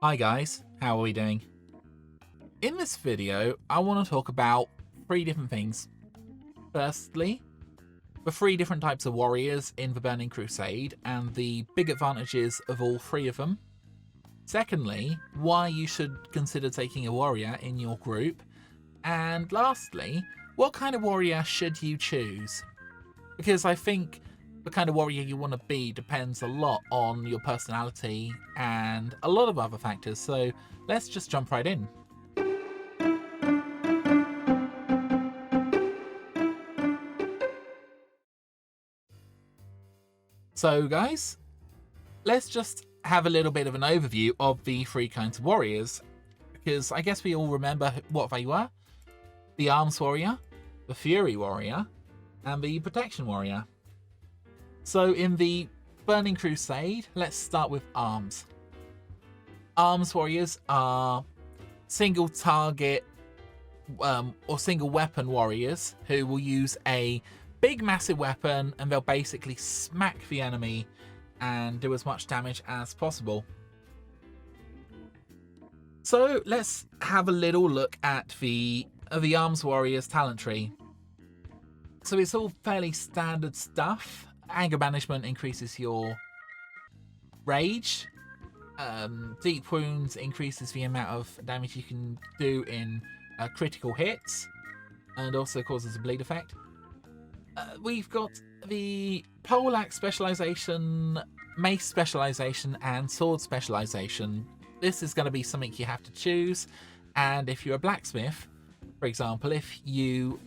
Hi guys, how are we doing? In this video, I want to talk about three different things. Firstly, the three different types of warriors in the Burning Crusade and the big advantages of all three of them. Secondly, why you should consider taking a warrior in your group. And lastly, what kind of warrior should you choose? Because I think the kind of warrior you want to be depends a lot on your personality and a lot of other factors, so let's just jump right in. So guys, let's just have a little bit of an overview of the three kinds of warriors, because I guess we all remember what they were: the Arms Warrior, the Fury Warrior, and the Protection Warrior. So in the Burning Crusade, let's start with Arms. Arms Warriors are single target or single weapon warriors who will use a big massive weapon and they'll basically smack the enemy and do as much damage as possible. So let's have a little look at the Arms Warriors talent tree. So it's all fairly standard stuff. Anger Banishment increases your rage. Deep Wounds increases the amount of damage you can do in critical hits, and also causes a bleed effect. We've got the Poleaxe specialization, Mace specialization, and Sword specialization. This is going to be something you have to choose, and if you're a blacksmith, for example, if you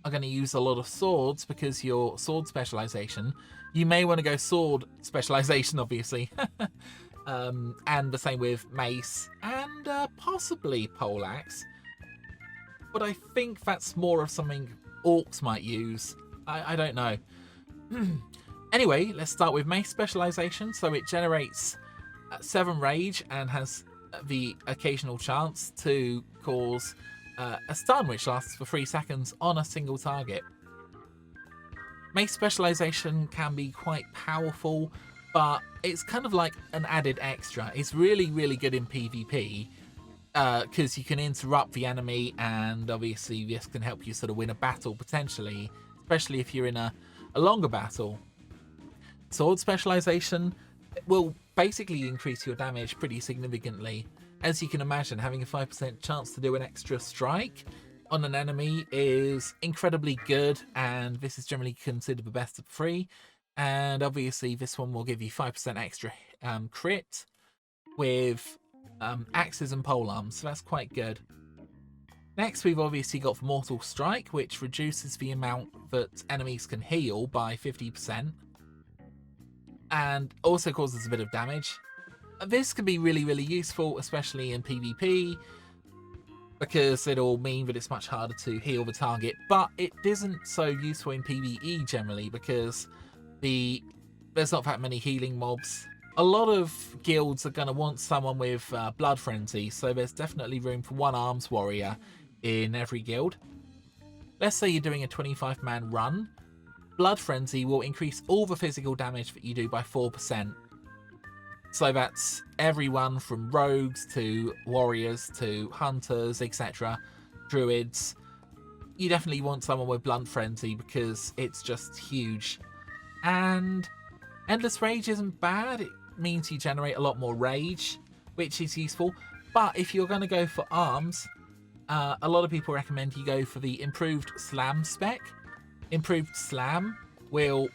are going to use a lot of swords because your sword specialization, you may want to go sword specialization, obviously. And the same with mace and possibly poleaxe, but I think that's more of something orcs might use. I don't know. Anyway, let's start with mace specialization. So it generates 7 rage and has the occasional chance to cause a stun which lasts for 3 seconds on a single target. Mace specialization can be quite powerful, but it's kind of like an added extra. It's really, really good in PvP because you can interrupt the enemy, and obviously this can help you sort of win a battle potentially, especially if you're in a longer battle. Sword specialization will basically increase your damage pretty significantly. As you can imagine, having a 5% chance to do an extra strike on an enemy is incredibly good, and this is generally considered the best of 3. And obviously this one will give you 5% extra crit with axes and polearms, so that's quite good. Next, we've obviously got Mortal Strike, which reduces the amount that enemies can heal by 50%, and also causes a bit of damage. This can be really, really useful, especially in PvP, because it'll mean that it's much harder to heal the target, but it isn't so useful in PvE generally, because there's not that many healing mobs. A lot of guilds are going to want someone with Blood Frenzy, so there's definitely room for one Arms Warrior in every guild. Let's say you're doing a 25-man run. Blood Frenzy will increase all the physical damage that you do by 4%. So that's everyone from rogues to warriors to hunters, etc. Druids. You definitely want someone with Blood Frenzy because it's just huge. And Endless Rage isn't bad. It means you generate a lot more rage, which is useful. But if you're going to go for arms, a lot of people recommend you go for the Improved Slam spec. Improved Slam will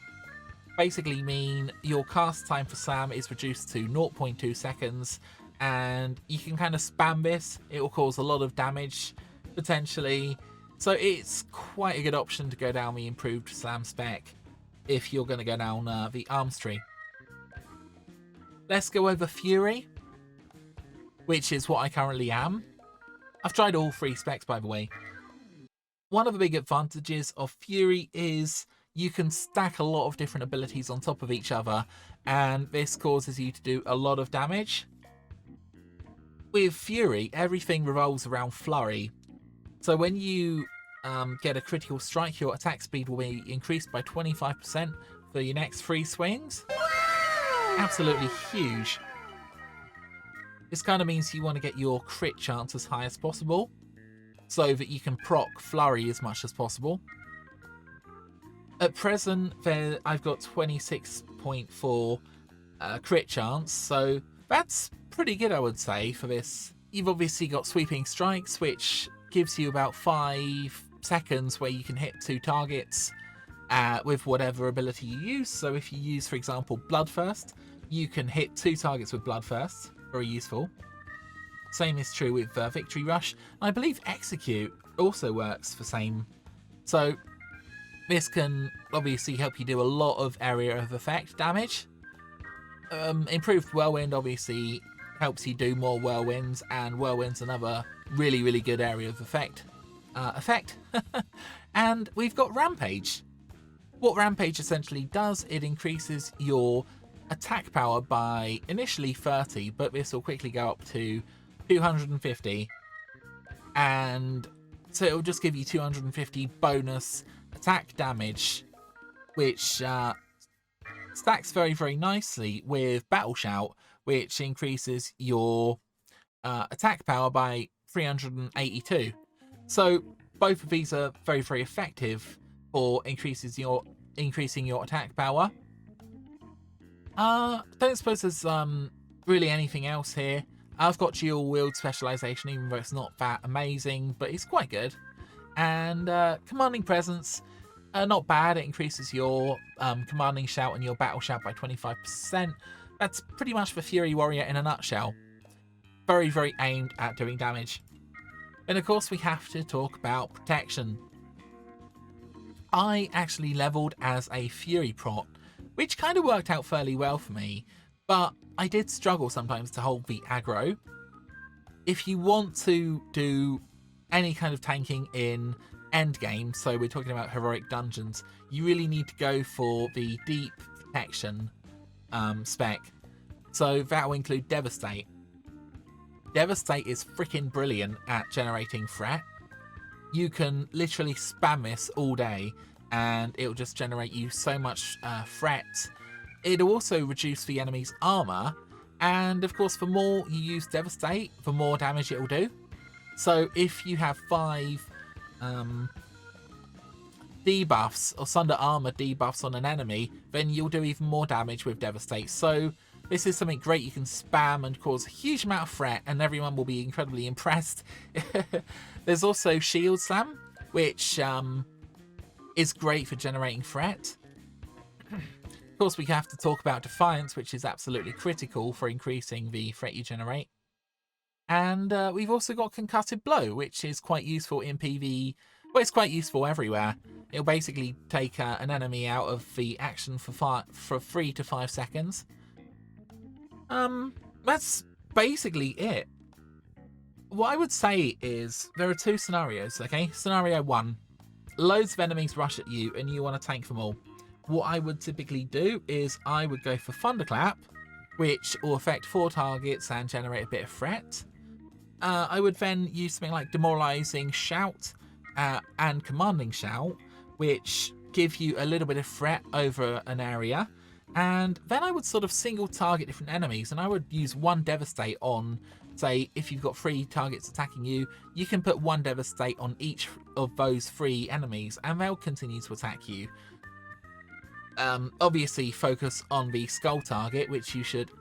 basically mean your cast time for Slam is reduced to 0.2 seconds, and you can kind of spam this. It will cause a lot of damage, potentially. So it's quite a good option to go down the Improved Slam spec if you're going to go down the arms tree. Let's go over Fury, which is what I currently am. I've tried all 3 specs, by the way. One of the big advantages of Fury is you can stack a lot of different abilities on top of each other, and this causes you to do a lot of damage. With Fury, everything revolves around Flurry. So when you get a critical strike, your attack speed will be increased by 25% for your next 3 swings. Absolutely huge. This kind of means you want to get your crit chance as high as possible, so that you can proc flurry as much as possible. At present, I've got 26.4 crit chance, so that's pretty good, I would say, for this. You've obviously got sweeping strikes, which gives you about 5 seconds where you can hit 2 targets with whatever ability you use. So if you use, for example, Bloodthirst, you can hit 2 targets with Bloodthirst. Very useful. Same is true with Victory Rush. I believe Execute also works for same. So this can obviously help you do a lot of area of effect damage. Improved Whirlwind obviously helps you do more Whirlwinds, and Whirlwind's another really, really good area of effect. And we've got Rampage. What Rampage essentially does, it increases your attack power by initially 30, but this will quickly go up to 250. And so it'll just give you 250 bonus attack damage, which stacks very, very nicely with Battle Shout, which increases your attack power by 382. So both of these are very, very effective for increasing your attack power. Don't suppose there's really anything else here. I've got dual wield specialization, even though it's not that amazing, but it's quite good. And commanding presence, not bad. It increases your commanding shout and your battle shout by 25%. That's pretty much the Fury Warrior in a nutshell. Very, very aimed at doing damage. And of course we have to talk about protection. I actually leveled as a Fury Prot, which kind of worked out fairly well for me, but I did struggle sometimes to hold the aggro. If you want to do any kind of tanking in endgame, so we're talking about heroic dungeons, you really need to go for the deep protection spec. So that will include Devastate. Devastate is freaking brilliant at generating threat. You can literally spam this all day and it'll just generate you so much threat. It'll also reduce the enemy's armor, and of course the more you use Devastate, the more damage it will do. So if you have 5 debuffs or Sunder Armor debuffs on an enemy, then you'll do even more damage with Devastate. So this is something great you can spam and cause a huge amount of threat, and everyone will be incredibly impressed. There's also Shield Slam, which is great for generating threat. Of course, we have to talk about Defiance, which is absolutely critical for increasing the threat you generate. And we've also got Concussive Blow, which is quite useful in PvE. Well, it's quite useful everywhere. It'll basically take an enemy out of the action for 3 to 5 seconds. That's basically it. What I would say is there are 2 scenarios, okay? Scenario 1, loads of enemies rush at you and you want to tank them all. What I would typically do is I would go for Thunderclap, which will affect 4 targets and generate a bit of threat. I would then use something like Demoralizing Shout and Commanding Shout, which give you a little bit of threat over an area. And then I would sort of single target different enemies, and I would use 1 Devastate on, say, if you've got 3 targets attacking you, you can put 1 Devastate on each of those 3 enemies, and they'll continue to attack you. Obviously focus on the skull target, which you should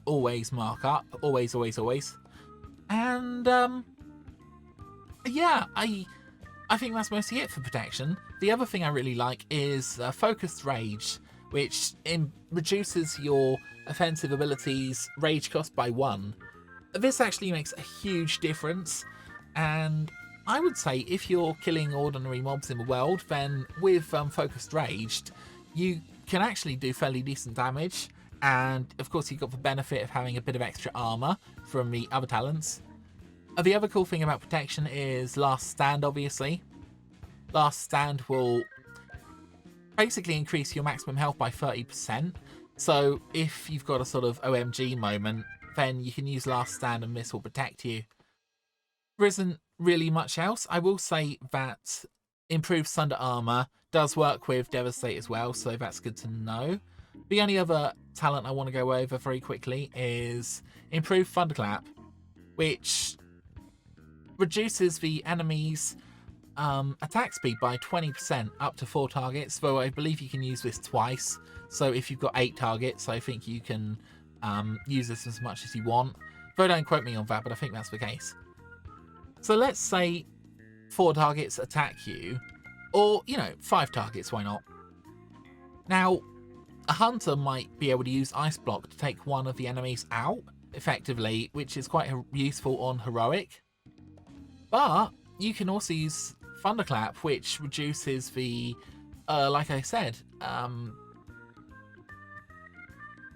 always mark up. Always, always, always. And, yeah, I think that's mostly it for protection. The other thing I really like is Focused Rage, which reduces your offensive abilities rage cost by 1. This actually makes a huge difference, and I would say if you're killing ordinary mobs in the world, then with Focused Raged, you can actually do fairly decent damage, and of course you've got the benefit of having a bit of extra armor from the other talents. The other cool thing about protection is Last Stand, obviously. Last Stand will basically increase your maximum health by 30%, so if you've got a sort of OMG moment, then you can use Last Stand and this will protect you. There isn't really much else. I will say that improved Sunder Armor does work with Devastate as well, so that's good to know. The only other talent I want to go over very quickly is improved Thunderclap. which reduces the enemy's attack speed by 20% up to 4 targets, though I believe you can use this twice. So if you've got 8 targets, I think you can use this as much as you want. Though don't quote me on that, but I think that's the case. So let's say 4 targets attack you, or, 5 targets, why not? Now, a hunter might be able to use Ice Block to take one of the enemies out, effectively, which is quite useful on Heroic. But you can also use Thunderclap, which reduces the, like I said,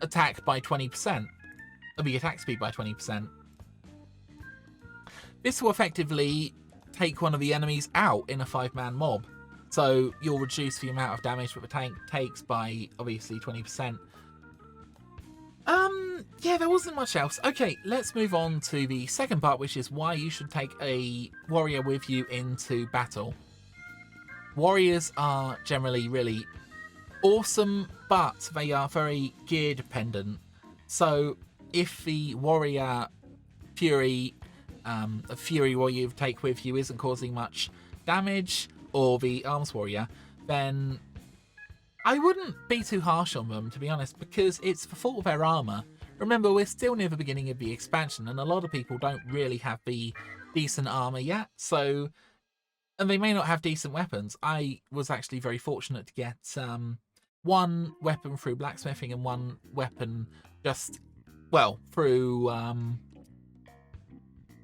attack by 20%, or the attack speed by 20%. This will effectively take one of the enemies out in a 5-man mob. So you'll reduce the amount of damage that the tank takes by, obviously, 20%. Yeah, there wasn't much else. Okay, let's move on to the second part, which is why you should take a warrior with you into battle. Warriors are generally really awesome, but they are very gear dependent. So if the warrior Fury, a Fury warrior you take with you isn't causing much damage, or the Arms Warrior, then I wouldn't be too harsh on them, to be honest, because it's the fault of their armor. Remember, we're still near the beginning of the expansion, and a lot of people don't really have the decent armor yet, so... And they may not have decent weapons. I was actually very fortunate to get one weapon through blacksmithing and one weapon just, well, through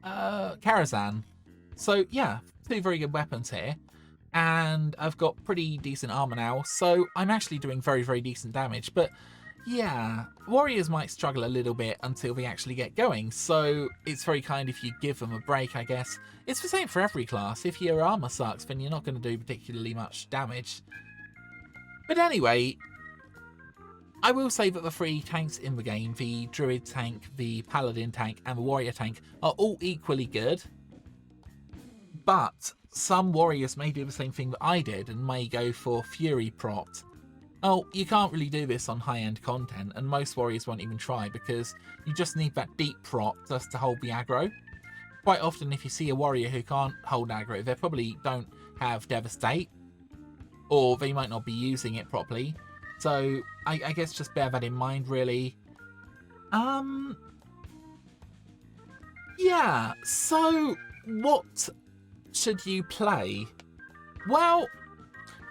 Karazhan. So, yeah, 2 very good weapons here. And I've got pretty decent armor now, so I'm actually doing very, very decent damage. But yeah, warriors might struggle a little bit until they actually get going, so it's very kind if you give them a break, I guess. It's the same for every class. If your armor sucks, then you're not going to do particularly much damage. But anyway, I will say that the 3 tanks in the game, the druid tank, the paladin tank, and the warrior tank, are all equally good. But some warriors may do the same thing that I did and may go for Fury propped. Oh, you can't really do this on high-end content, and most warriors won't even try because you just need that deep prop just to hold the aggro. Quite often if you see a warrior who can't hold aggro, they probably don't have Devastate, or they might not be using it properly. So I guess just bear that in mind, really. Yeah, so what should you play? Well,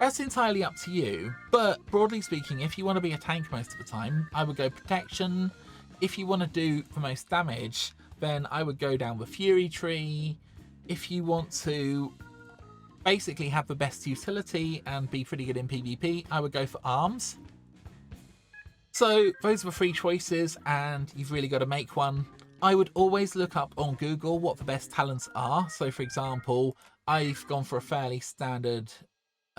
that's entirely up to you, but broadly speaking, if you want to be a tank most of the time, I would go protection. If you want to do the most damage, then I would go down the Fury tree. If you want to basically have the best utility and be pretty good in PvP, I would go for arms. So those are the 3 choices, and you've really got to make one. I would always look up on Google what the best talents are. So for example, I've gone for a fairly standard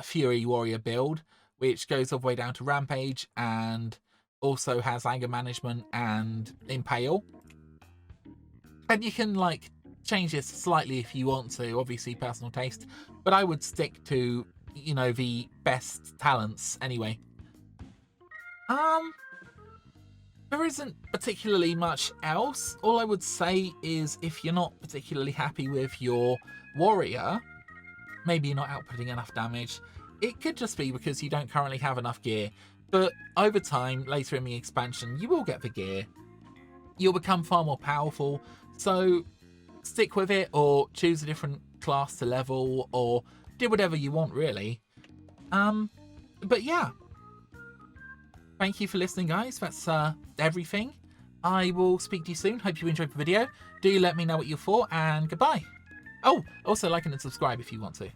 Fury Warrior build, which goes all the way down to Rampage and also has Anger Management and Impale. And you can like change this slightly if you want to, obviously personal taste, but I would stick to, the best talents anyway. There isn't particularly much else. All I would say is if you're not particularly happy with your warrior, maybe you're not outputting enough damage, it could just be because you don't currently have enough gear. But over time, later in the expansion, you will get the gear. You'll become far more powerful, so stick with it or choose a different class to level or do whatever you want, really. But yeah. Thank you for listening, guys. That's everything. I will speak to you soon. Hope you enjoyed the video. Do let me know what you thought, and goodbye. Oh, also like and subscribe if you want to.